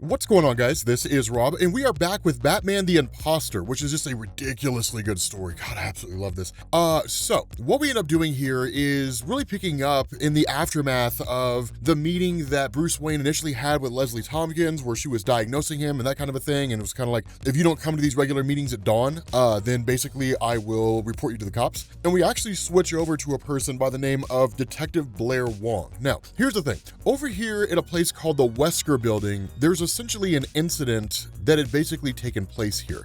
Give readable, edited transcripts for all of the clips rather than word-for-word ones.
What's going on, guys? This is Rob, and we are back with Batman the Imposter, which is just a ridiculously good story. God, I absolutely love this. So what we end up doing here is really picking up in the aftermath of the meeting that Bruce Wayne initially had with Leslie Tompkins, where she was diagnosing him and that kind of a thing. And it was kind of like, if you don't come to these regular meetings at dawn, then basically I will report you to the cops. And we actually switch over to a person by the name of Detective Blair Wong. Now, here's the thing. Over here at a place called the Wesker Building, there's essentially an incident that had basically taken place here,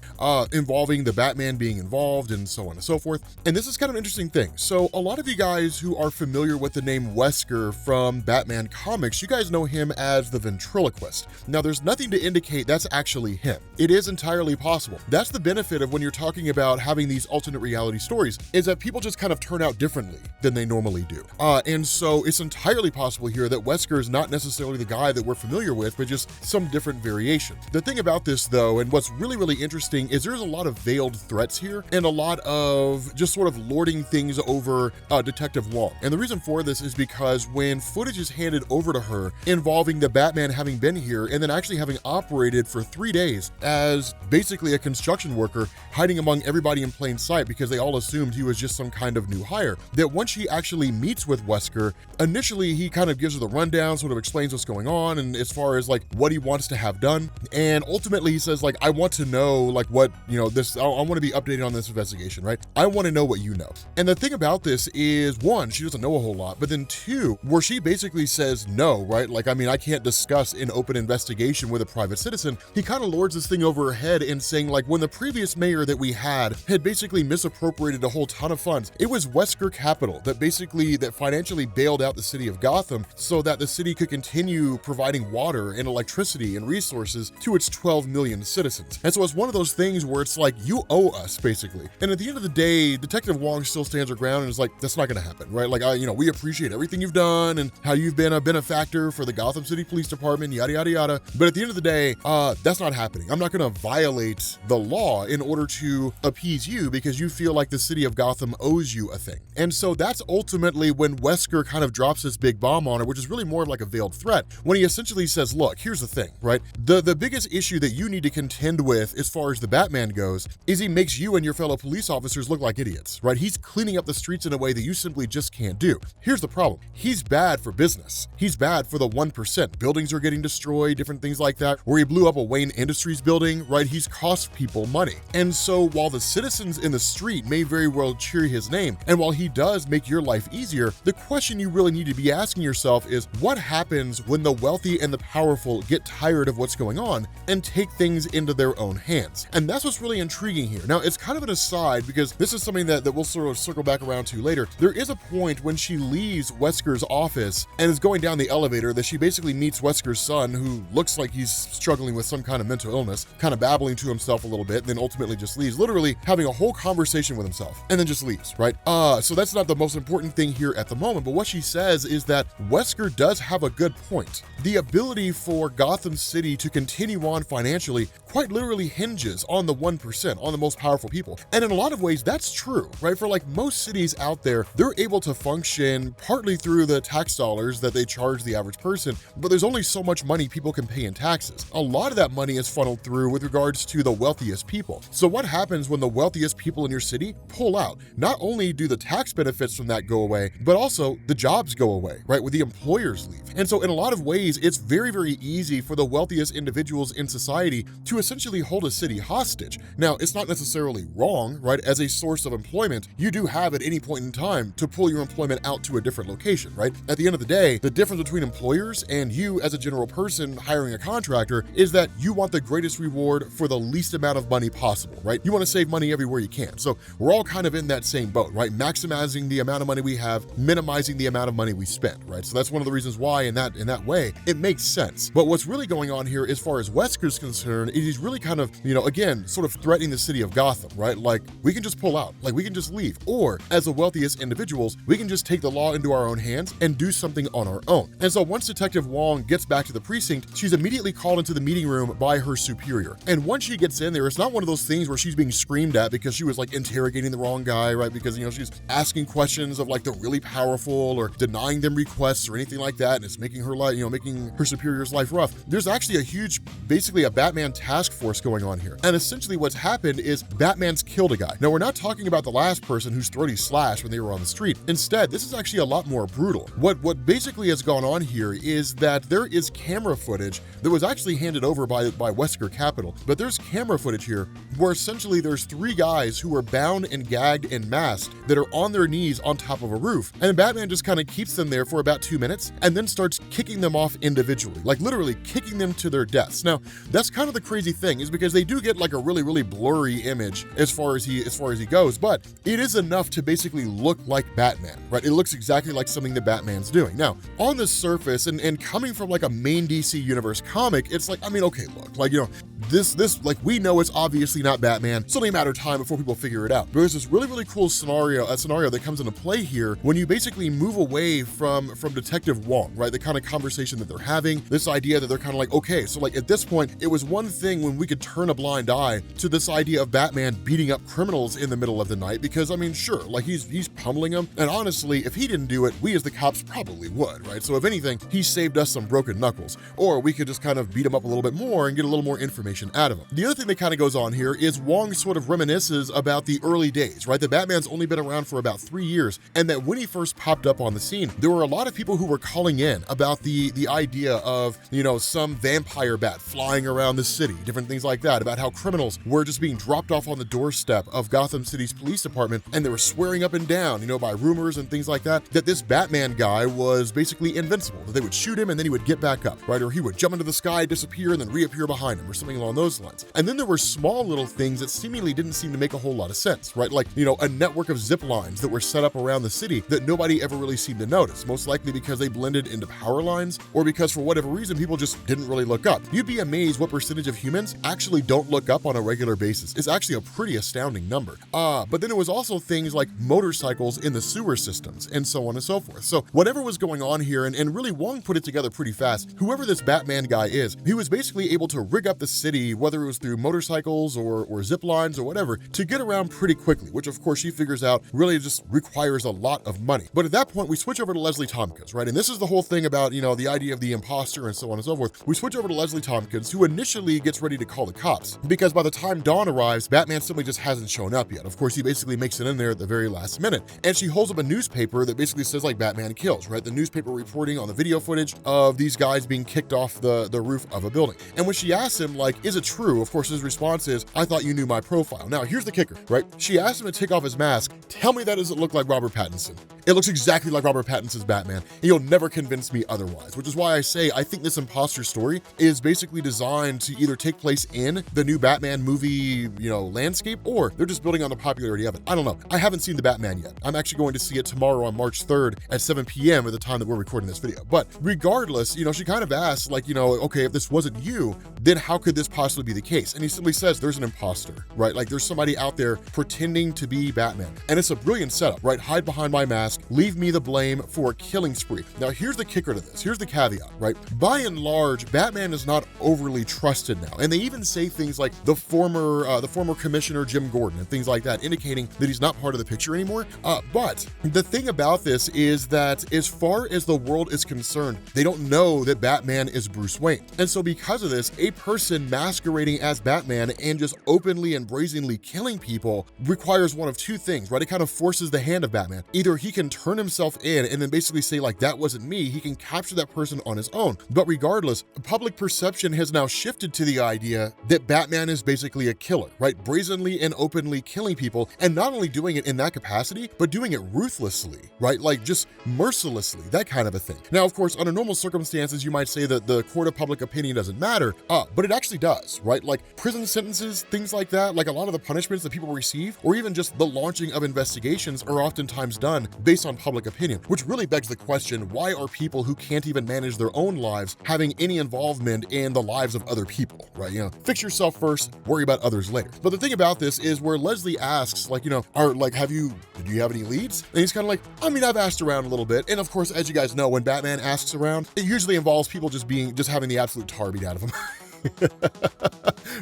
involving the Batman being involved and so on and so forth. And this is kind of an interesting thing. So a lot of you guys who are familiar with the name Wesker from Batman comics, you guys know him as the ventriloquist. Now, there's nothing to indicate that's actually him. It is entirely possible. That's the benefit of when you're talking about having these alternate reality stories, is that people just kind of turn out differently than they normally do. And so it's entirely possible here that Wesker is not necessarily the guy that we're familiar with, but just some different variation. The thing about this, though, and what's really, really interesting, is there's a lot of veiled threats here and a lot of just sort of lording things over Detective Wong. And the reason for this is because when footage is handed over to her involving the Batman having been here and then actually having operated for 3 days as basically a construction worker, hiding among everybody in plain sight because they all assumed he was just some kind of new hire, that once she actually meets with Wesker, initially he kind of gives her the rundown, sort of explains what's going on and as far as like what he wants to have done. And ultimately he says, like, I want to know like what, I want to be updated on this investigation, right? I want to know what you know. And the thing about this is, one, she doesn't know a whole lot, but then two, where she basically says no, right? Like, I mean, I can't discuss an open investigation with a private citizen. He kind of lords this thing over her head and saying, like, when the previous mayor that we had basically misappropriated a whole ton of funds, it was Wesker Capital that financially bailed out the city of Gotham so that the city could continue providing water and electricity and resources to its 12 million citizens. And so it's one of those things where it's like, you owe us, basically. And at the end of the day, Detective Wong still stands her ground and is like, that's not gonna happen, right? Like, we appreciate everything you've done and how you've been a benefactor for the Gotham City Police Department, yada, yada, yada. But at the end of the day, that's not happening. I'm not gonna violate the law in order to appease you because you feel like the city of Gotham owes you a thing. And so that's ultimately when Wesker kind of drops this big bomb on her, which is really more of like a veiled threat, when he essentially says, look, here's the thing, right? The biggest issue that you need to contend with as far as the Batman goes is he makes you and your fellow police officers look like idiots, right? He's cleaning up the streets in a way that you simply just can't do. Here's the problem. He's bad for business. He's bad for the 1%. Buildings are getting destroyed, different things like that. Where he blew up a Wayne Industries building, right? He's cost people money. And so while the citizens in the street may very well cheer his name, and while he does make your life easier, the question you really need to be asking yourself is, what happens when the wealthy and the powerful get tired of what's going on and take things into their own hands? And that's what's really intriguing here. Now, it's kind of an aside because this is something that we'll sort of circle back around to later. There is a point when she leaves Wesker's office and is going down the elevator that she basically meets Wesker's son, who looks like he's struggling with some kind of mental illness, kind of babbling to himself a little bit, and then ultimately just leaves, literally having a whole conversation with himself, and then just leaves, right? So that's not the most important thing here at the moment, but what she says is that Wesker does have a good point. The ability for Gotham City to continue on financially quite literally hinges on the 1%, on the most powerful people. And in a lot of ways, that's true, right? For like most cities out there, they're able to function partly through the tax dollars that they charge the average person, but there's only so much money people can pay in taxes. A lot of that money is funneled through with regards to the wealthiest people. So what happens when the wealthiest people in your city pull out? Not only do the tax benefits from that go away, but also the jobs go away, right? With the employers leave. And so in a lot of ways, it's very, very easy for the wealthiest individuals in society to essentially hold a city hostage. Now, it's not necessarily wrong, right? As a source of employment, you do have at any point in time to pull your employment out to a different location, right? At the end of the day, the difference between employers and you as a general person hiring a contractor is that you want the greatest reward for the least amount of money possible, right? You want to save money everywhere you can. So we're all kind of in that same boat, right? Maximizing the amount of money we have, minimizing the amount of money we spend, right? So that's one of the reasons why in that way, it makes sense. But what's really going on here as far as Wesker's concerned is he's really kind of, again, sort of threatening the city of Gotham, right? Like, we can just pull out, like we can just leave. Or as the wealthiest individuals, we can just take the law into our own hands and do something on our own. And so once Detective Wong gets back to the precinct, she's immediately called into the meeting room by her superior. And once she gets in there, it's not one of those things where she's being screamed at because she was like interrogating the wrong guy, right? Because, she's asking questions of like the really powerful or denying them requests or anything like that. And it's making her life, making her superior's life rough. There's there's actually basically a Batman task force going on here. And essentially what's happened is Batman's killed a guy. Now, we're not talking about the last person whose throat he slashed when they were on the street. Instead, this is actually a lot more brutal. What basically has gone on here is that there is camera footage that was actually handed over by Wesker Capital, but there's camera footage here where essentially there's 3 guys who are bound and gagged and masked that are on their knees on top of a roof. And Batman just kind of keeps them there for about 2 minutes and then starts kicking them off individually, like literally kicking them to their deaths. Now, that's kind of the crazy thing, is because they do get like a really, really blurry image as far as he goes, but it is enough to basically look like Batman, right? It looks exactly like something that Batman's doing. Now, on the surface, and coming from like a main DC Universe comic, it's like, I mean, okay, look, like, you know, this like, we know it's obviously not Batman. It's only a matter of time before people figure it out. But there's this really, really cool scenario that comes into play here when you basically move away from Detective Wong, right? The kind of conversation that they're having, this idea that they're kind of like, okay, so like at this point, it was one thing when we could turn a blind eye to this idea of Batman beating up criminals in the middle of the night, because I mean, sure, like he's pummeling them. And honestly, if he didn't do it, we as the cops probably would, right? So if anything, he saved us some broken knuckles, or we could just kind of beat him up a little bit more and get a little more information out of him. The other thing that kind of goes on here is Wong sort of reminisces about the early days, right? That Batman's only been around for about 3 years, and that when he first popped up on the scene, there were a lot of people who were calling in about the idea of, you know, some vampire bat flying around the city, different things like that, about how criminals were just being dropped off on the doorstep of Gotham City's police department, and they were swearing up and down, you know, by rumors and things like that, that this Batman guy was basically invincible, that they would shoot him and then he would get back up, right? Or he would jump into the sky, disappear, and then reappear behind him, or something along those lines. And then there were small little things that seemingly didn't seem to make a whole lot of sense, right? Like, you know, a network of zip lines that were set up around the city that nobody ever really seemed to notice, most likely because they blended into power lines, or because for whatever reason, people just didn't really look up. You'd be amazed what percentage of humans actually don't look up on a regular basis. It's actually a pretty astounding number. But then it was also things like motorcycles in the sewer systems and so on and so forth. So whatever was going on here, and really Wong put it together pretty fast, whoever this Batman guy is, he was basically able to rig up the city, whether it was through motorcycles or zip lines or whatever, to get around pretty quickly, which of course she figures out really just requires a lot of money. But at that point, we switch over to Leslie Tompkins, right? And this is the whole thing about, you know, the idea of the imposter and so on and so forth. We switch over to Leslie Tompkins, who initially gets ready to call the cops, because by the time Dawn arrives, Batman simply just hasn't shown up yet. Of course, he basically makes it in there at the very last minute. And she holds up a newspaper that basically says like Batman kills, right? The newspaper reporting on the video footage of these guys being kicked off the roof of a building. And when she asks him, like, is it true? Of course, his response is, I thought you knew my profile. Now, here's the kicker, right? She asked him to take off his mask. Tell me that doesn't look like Robert Pattinson. It looks exactly like Robert Pattinson's Batman, and you'll never convince me otherwise, which is why I say I think this imposter story is basically designed to either take place in the new Batman movie, you know, landscape, or they're just building on the popularity of it. I don't know. I haven't seen the Batman yet. I'm actually going to see it tomorrow on March 3rd at 7 p.m. at the time that we're recording this video. But regardless, you know, she kind of asks, like, you know, okay, if this wasn't you, then how could this possibly be the case? And he simply says, there's an imposter, right? Like, there's somebody out there pretending to be Batman. And it's a brilliant setup, right? Hide behind my mask, leave me the blame for a killing spree. Now, here's the kicker to this. Here's the caveat, right? By and large, Batman is not overly trusted now. And they even say things like the former commissioner, Jim Gordon, and things like that, indicating that he's not part of the picture anymore. But the thing about this is that as far as the world is concerned, they don't know that Batman is Bruce Wayne. And so because of this, a person masquerading as Batman and just openly and brazenly killing people requires one of two things, right? It kind of forces the hand of Batman. Either he can turn himself in and then basically say, like, that wasn't me. He can capture that person on his own. But regardless, public perception has now shifted to the idea that Batman is basically a killer, right? Brazenly and openly killing people, and not only doing it in that capacity, but doing it ruthlessly, right? Like, just mercilessly, that kind of a thing. Now, of course, under normal circumstances, you might say that the court of public opinion doesn't matter, but it actually does, right? Like prison sentences, things like that, like a lot of the punishments that people receive, or even just the launching of investigations are oftentimes done based on public opinion, which really begs the question, why are people who can't even manage their own lives having any involvement in the lives of other people, right? You know, fix yourself first, worry about others later. But the thing about this is where Leslie asks, like, you know, do you have any leads? And he's kind of like, I mean, I've asked around a little bit. And of course, as you guys know, when Batman asks around, it usually involves people just having the absolute tar beat out of them.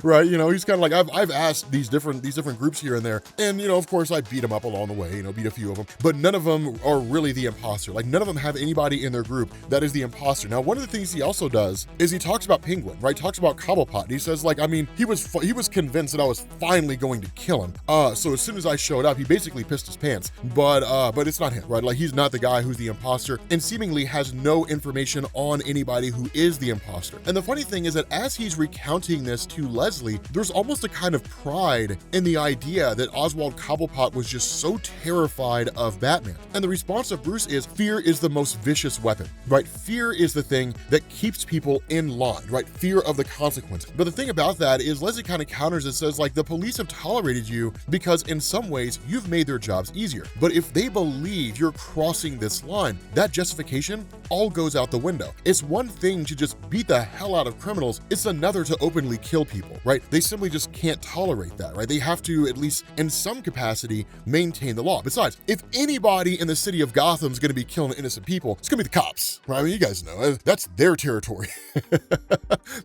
Right? He's kind of like, I've asked these different groups here and there, and of course I beat them up along the way, beat a few of them, but none of them are really the imposter. Like, none of them have anybody in their group that is the imposter. Now, one of the things he also does is he talks about Penguin, right? Talks about Cobblepot, and he says, like, I mean, he was convinced that I was finally going to kill him. So as soon as I showed up, he basically pissed his pants. But it's not him, right? Like, he's not the guy who's the imposter, and seemingly has no information on anybody who is the imposter. And the funny thing is that as he's recounting this to Leslie, there's almost a kind of pride in the idea that Oswald Cobblepot was just so terrified of Batman. And the response of Bruce is, fear is the most vicious weapon, right? Fear is the thing that keeps people in line, right? Fear of the consequence. But the thing about that is Leslie kind of counters and says, like, the police have tolerated you because in some ways you've made their jobs easier. But if they believe you're crossing this line, that justification all goes out the window. It's one thing to just beat the hell out of criminals. It's another to openly kill people, right? They simply just can't tolerate that, right? They have to, at least in some capacity, maintain the law. Besides, if anybody in the city of Gotham is going to be killing innocent people, it's going to be the cops, right? I mean, you guys know, that's their territory.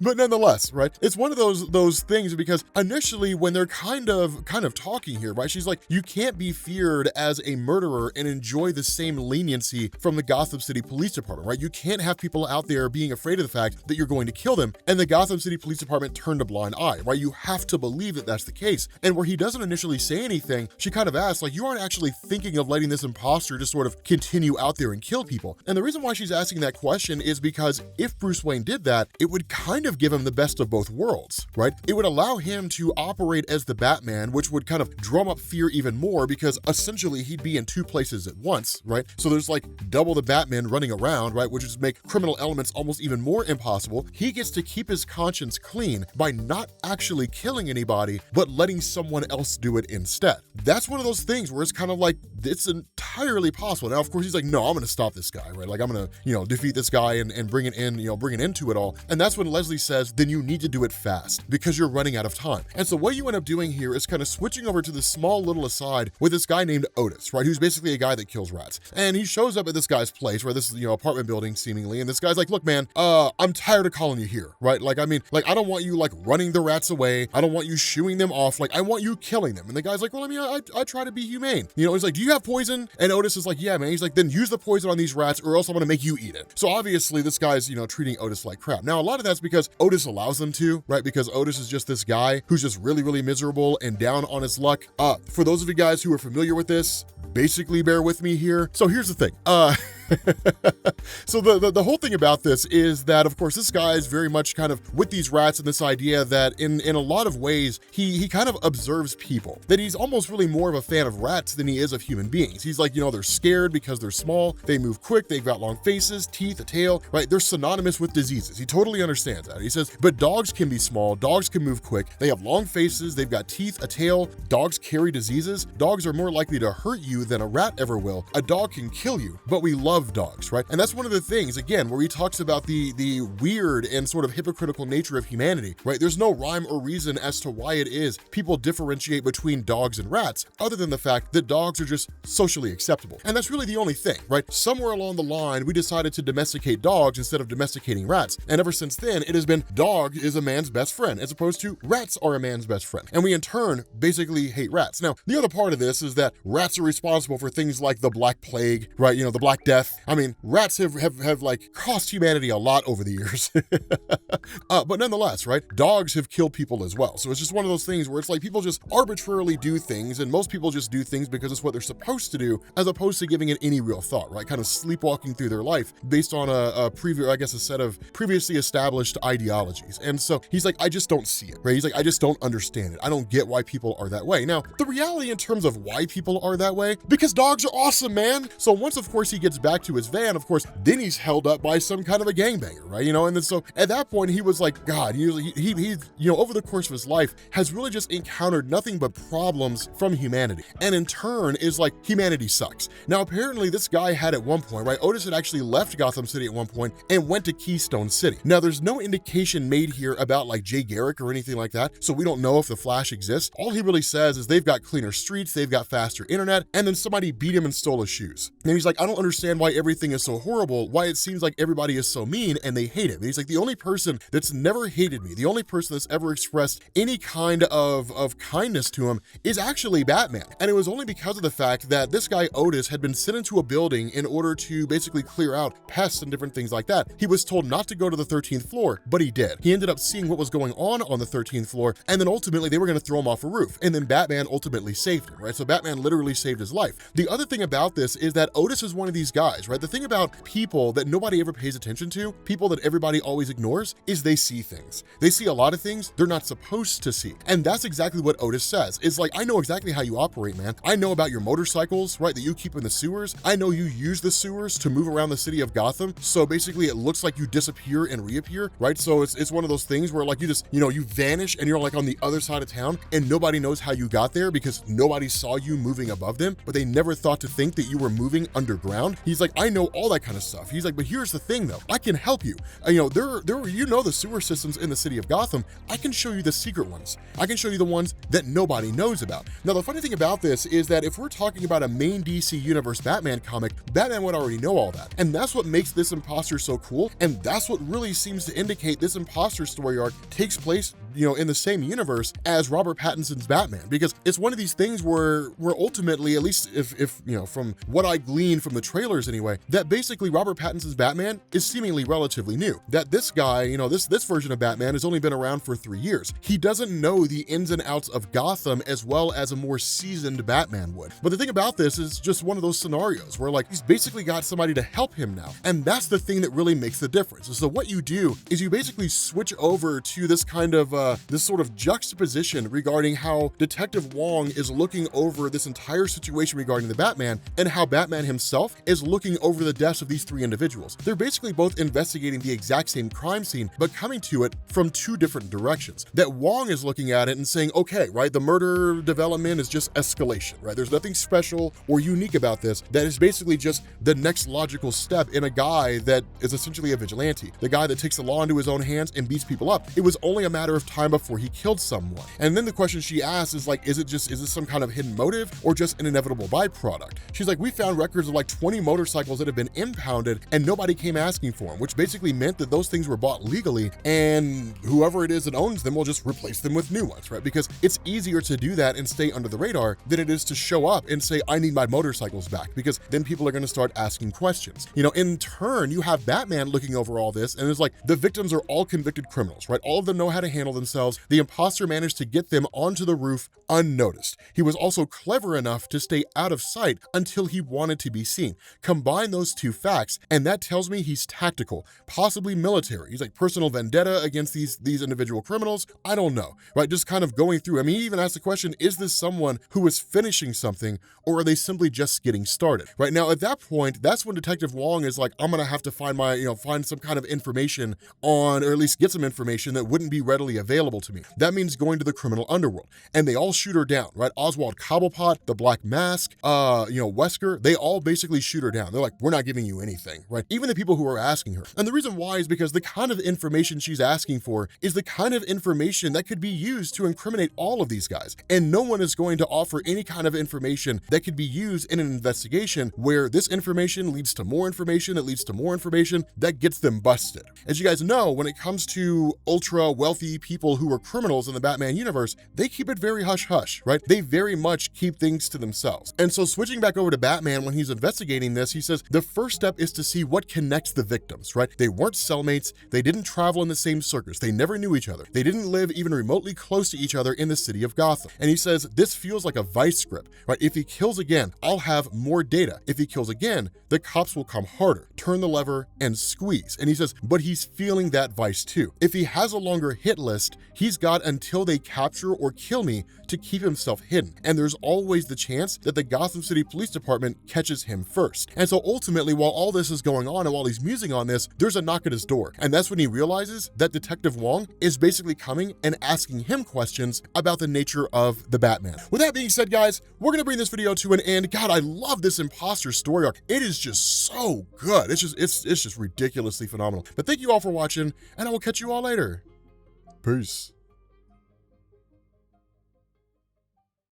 But nonetheless, right? It's one of those things, because initially when they're kind of talking here, right? She's like, you can't be feared as a murderer and enjoy the same leniency from the Gotham City Police Department, right? You can't have people out there being afraid of the fact that you're going to kill them, and the Gotham City Police Department turned a blind eye, right? You have to believe that that's the case. And where he doesn't initially say anything, she kind of asks, like, you aren't actually thinking of letting this imposter just sort of continue out there and kill people. And the reason why she's asking that question is because if Bruce Wayne did that, it would kind of give him the best of both worlds, right? It would allow him to operate as the Batman, which would kind of drum up fear even more, because essentially he'd be in two places at once, right? So there's like double the Batman running around, right? Which would make criminal elements almost even more impossible. He gets to keep his conscience clean by not actually killing anybody, but letting someone else do it instead. That's one of those things where it's kind of like, it's entirely possible. Now, of course, he's like, no, I'm going to stop this guy, right? Like, I'm going to, defeat this guy and bring it in, bring it into it all. And that's when Leslie says, then you need to do it fast because you're running out of time. And so what you end up doing here is kind of switching over to this small little aside with this guy named Otis, right? Who's basically a guy that kills rats. And he shows up at this guy's place, right? This is, apartment building seemingly. And this guy's like, look, man, I'm tired of calling you here, right? Like, I mean, like, I don't want you like running the rats away. I don't want you shooing them off. Like, I want you killing them. And the guy's like, well, I mean, I try to be humane. He's like, do you have poison? And Otis is like, yeah, man. He's like, then use the poison on these rats or else I'm going to make you eat it. So obviously this guy's, treating Otis like crap. Now, a lot of that's because Otis allows them to, right? Because Otis is just this guy who's just really, really miserable and down on his luck. For those of you guys who are familiar with this, basically bear with me here. So here's the thing. So the whole thing about this is that, of course, this guy is very much kind of with these rats and this idea that in a lot of ways, he kind of observes people, that he's almost really more of a fan of rats than he is of human beings. He's like, they're scared because they're small, they move quick, they've got long faces, teeth, a tail, right? They're synonymous with diseases. He totally understands that. He says, but dogs can be small, dogs can move quick, they have long faces, they've got teeth, a tail, dogs carry diseases, dogs are more likely to hurt you than a rat ever will. A dog can kill you, but we love dogs, right? And that's one of the things, again, where he talks about the weird and sort of hypocritical nature of humanity, right? There's no rhyme or reason as to why it is people differentiate between dogs and rats, other than the fact that dogs are just socially acceptable. And that's really the only thing, right? Somewhere along the line, we decided to domesticate dogs instead of domesticating rats. And ever since then, it has been dog is a man's best friend, as opposed to rats are a man's best friend. And we in turn basically hate rats. Now, the other part of this is that rats are responsible for things like the Black Plague, right? The Black Death. I mean, rats have like cost humanity a lot over the years. But nonetheless, right? Dogs have killed people as well. So it's just one of those things where it's like people just arbitrarily do things, and most people just do things because it's what they're supposed to do, as opposed to giving it any real thought, right? Kind of sleepwalking through their life based on a set of previously established ideologies. And so he's like, I just don't see it, right? He's like, I just don't understand it. I don't get why people are that way. Now, the reality in terms of why people are that way, because dogs are awesome, man. So once, of course, he gets back to his van, of course, then he's held up by some kind of a gangbanger, right? And then so at that point, he was like, God, he over the course of his life has really just encountered nothing but problems from humanity. And in turn is like, humanity sucks. Now, apparently this guy had at one point, right? Otis had actually left Gotham City at one point and went to Keystone City. Now, there's no indication made here about like Jay Garrick or anything like that. So we don't know if the Flash exists. All he really says is they've got cleaner streets, they've got faster internet, and then somebody beat him and stole his shoes. And he's like, I don't understand why everything is so horrible, why it seems like everybody is so mean and they hate him. And he's like, the only person that's never hated me, the only person that's ever expressed any kind of kindness to him is actually Batman. And it was only because of the fact that this guy Otis had been sent into a building in order to basically clear out pests and different things like that. He was told not to go to the 13th floor, but he did. He ended up seeing what was going on the 13th floor, and then ultimately they were going to throw him off a roof, and then Batman ultimately saved him, right? So Batman literally saved his life. The other thing about this is that Otis is one of these guys, right? The thing about people that nobody ever pays attention to, people that everybody always ignores, is they see things. They see a lot of things they're not supposed to see. And that's exactly what Otis says. It's like, I know exactly how you operate, man. I know about your motorcycles, right, that you keep in the sewers. I know you use the sewers to move around the city of Gotham. So basically it looks like you disappear and reappear, right? So it's one of those things where like you just, you vanish and you're like on the other side of town and nobody knows how you got there because nobody saw you moving above them, but they never thought to think that you were moving underground. He's like, I know all that kind of stuff. He's like, but here's the thing though, I can help you. The sewer systems in the city of Gotham, I can show you the secret ones. I can show you the ones that nobody knows about. Now, the funny thing about this is that if we're talking about a main DC Universe Batman comic, Batman would already know all that. And that's what makes this imposter so cool. And that's what really seems to indicate this imposter story arc takes place, in the same universe as Robert Pattinson's Batman, because it's one of these things where ultimately, at least if from what I gleaned from the trailers anyway, that basically Robert Pattinson's Batman is seemingly relatively new. That this guy, this version of Batman has only been around for 3 years. He doesn't know the ins and outs of Gotham as well as a more seasoned Batman would. But the thing about this is just one of those scenarios where like he's basically got somebody to help him now. And that's the thing that really makes the difference. So what you do is you basically switch over to this kind of this sort of juxtaposition regarding how Detective Wong is looking over this entire situation regarding the Batman and how Batman himself is looking over the deaths of these 3 individuals. They're basically both investigating the exact same crime scene, but coming to it from 2 different directions. That Wong is looking at it and saying, okay, right, the murder development is just escalation, right? There's nothing special or unique about this. That is basically just the next logical step in a guy that is essentially a vigilante, the guy that takes the law into his own hands and beats people up. It was only a matter of time before he killed someone. And then the question she asks is like, is this some kind of hidden motive or just an inevitable byproduct? She's like, we found records of like 20 motorcycles that have been impounded and nobody came asking for them, which basically meant that those things were bought legally and whoever it is that owns them will just replace them with new ones, right? Because it's easier to do that and stay under the radar than it is to show up and say, I need my motorcycles back, because then people are going to start asking questions. In turn, you have Batman looking over all this and it's like, the victims are all convicted criminals, right? All of them know how to handle themselves. The imposter managed to get them onto the roof unnoticed. He was also clever enough to stay out of sight until he wanted to be seen. Combine those 2 facts, and that tells me he's tactical, possibly military. He's like personal vendetta against these individual criminals. I don't know, right? Just kind of going through. I mean, he even asked the question, is this someone who is finishing something or are they simply just getting started? Right now, at that point, that's when Detective Wong is like, I'm going to have to find find some kind of information on, or at least get some information that wouldn't be readily available to me. That means going to the criminal underworld. And they all shoot her down, right? Oswald Cobblepot, the Black Mask, Wesker, they all basically shoot her down. They're like, we're not giving you anything, right? Even the people who are asking her. And the reason why is because the kind of information she's asking for is the kind of information that could be used to incriminate all of these guys. And no one is going to offer any kind of information that could be used in an investigation where this information leads to more information, that leads to more information, that gets them busted. As you guys know, when it comes to ultra wealthy people who are criminals in the Batman universe, they keep it very hush-hush, right? They very much keep things to themselves. And so switching back over to Batman, when he's investigating this, he says the first step is to see what connects the victims, right? They weren't cellmates. They didn't travel in the same circus. They never knew each other. They didn't live even remotely close to each other in the city of Gotham. And he says, this feels like a vice script, right? If he kills again, I'll have more data. If he kills again, the cops will come harder, turn the lever and squeeze. And he says, but he's feeling that vice too. If he has a longer hit list, he's got until they capture or kill me to keep himself hidden. And there's always the chance that the Gotham City Police Department catches him first. And so ultimately, while all this is going on and while he's musing on this, there's a knock at his door. And that's when he realizes that Detective Wong is basically coming and asking him questions about the nature of the Batman. With that being said, guys, we're gonna bring this video to an end. God, I love this imposter story arc. It is just so good. It's just ridiculously phenomenal. But thank you all for watching, and I will catch you all later. Peace.